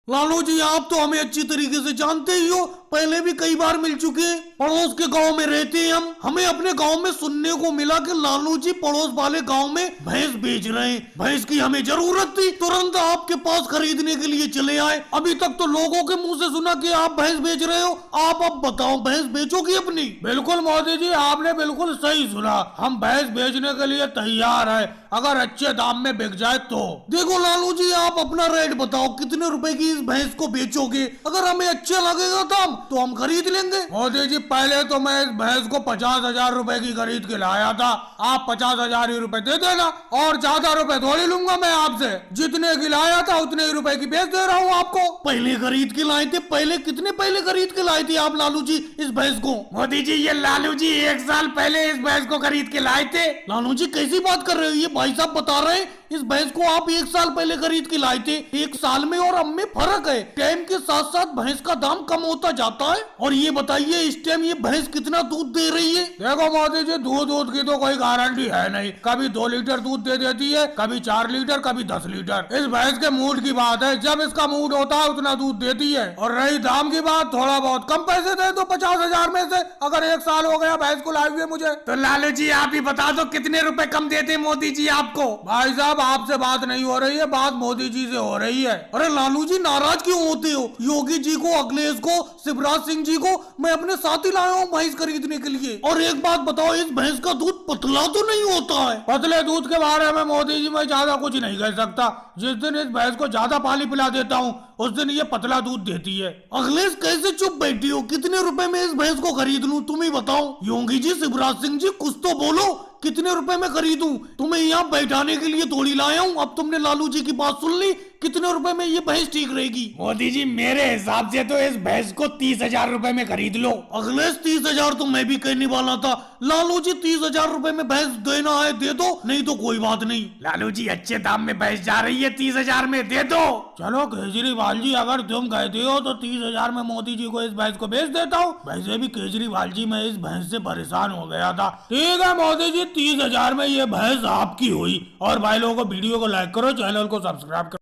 लालू जी आप तो हमें अच्छी तरीके से जानते ही हो, पहले भी कई बार मिल चुके हैं। पड़ोस के गांव में रहते हैं हम, हमें अपने गांव में सुनने को मिला कि लालू जी पड़ोस वाले गांव में भैंस बेच रहे हैं। भैंस की हमें जरूरत थी, तुरंत आपके पास खरीदने के लिए चले आए। अभी तक तो लोगों के मुंह से सुना कि आप भैंस बेच रहे हो, आप अब बताओ भैंस बेचोगी अपनी? बिल्कुल मोदी जी, आपने बिल्कुल सही सुना। हम भैंस बेचने के लिए तैयार है, अगर अच्छे दाम में बिक जाए तो। देखो लालू जी आप अपना रेट बताओ, कितने रुपए की इस भैंस को बेचोगे? अगर हमें अच्छा लगेगा दाम तो हम खरीद लेंगे। मोदी जी पहले तो मैं इस भैंस को 50,000 रुपए की खरीद के लाया था, आप 50,000 ही रुपए दे देना, और ज्यादा रुपए थोड़ी लूंगा मैं आपसे। जितने की लाया था उतने ही रुपए की बेच दे रहा हूँ आपको। पहले खरीद के लाए थे? पहले कितने पहले खरीद के लाए थे आप लालू जी इस भैंस को? मोदी जी ये लालू जी 1 साल पहले इस भैंस को खरीद के लाए थे। लालू जी कैसी बात कर रहे हो? ये भाई साहब बता रहे हैं इस भैंस को आप 1 साल पहले खरीद के लाए थे। 1 साल में और अब में फर्क है, टाइम के साथ साथ भैंस का दाम कम होता जाता है। और ये बताइए इस टाइम ये भैंस कितना दूध दे रही है? देखो मोदी जी दूध की तो कोई गारंटी है नहीं, कभी 2 लीटर दूध दे देती है, कभी 4 लीटर, कभी 10 लीटर। इस भैंस के मूड की बात है, जब इसका मूड होता है उतना दूध देती है। और रही दाम की बात, थोड़ा बहुत कम पैसे दे दो 50,000 में से, अगर 1 साल हो गया भैंस को लाए हुए मुझे। तो लालू जी आप ही बता दो कितने रुपए कम देते मोदी जी आपको? भाई साहब आपसे बात नहीं हो रही है, बात मोदी जी से हो रही है। अरे लालू जी नाराज क्यों होते हो? योगी जी को, अखिलेश को, शिवराज सिंह जी को मैं अपने साथ ही लाया हूँ भैंस खरीदने के लिए। और एक बात बताओ, इस भैंस का दूध पतला तो नहीं होता है? पतले दूध के बारे में मोदी जी मैं ज्यादा कुछ नहीं कह सकता। जिस दिन इस भैंस को ज्यादा पानी पिला देता हूँ उस दिन ये पतला दूध देती है। अखिलेश कैसे चुप बैठी हो? कितने रुपए में इस भैंस को खरीद लूं तुम ही बताओ? योगी जी, शिवराज सिंह जी कुछ तो बोलो, कितने रुपए में खरीदूं? तुम्हें यहाँ बैठाने के लिए थोड़ी लाया हूँ। अब तुमने लालू जी की बात सुन ली, कितने रुपए में ये भैंस ठीक रहेगी? मोदी जी मेरे हिसाब से तो इस भैंस को 30,000 रुपए में खरीद लो। अखिलेश 30,000 तो मैं भी कहने वाला था। लालू जी 30,000 रुपए में भैंस देना है दे दो, नहीं तो कोई बात नहीं। लालू जी अच्छे दाम में भैंस जा रही है, 30,000 में दे दो। चलो केजरीवाल जी अगर तुम कहते हो तो 30,000 में मोदी जी को इस भैंस को बेच देता हूँ। वैसे भी केजरीवाल जी मैं इस भैंस से परेशान हो गया था। ठीक है मोदी जी, 30,000 में ये भैंस आपकी हुई। और भाई लोगों को वीडियो को लाइक करो, चैनल को सब्सक्राइब करो।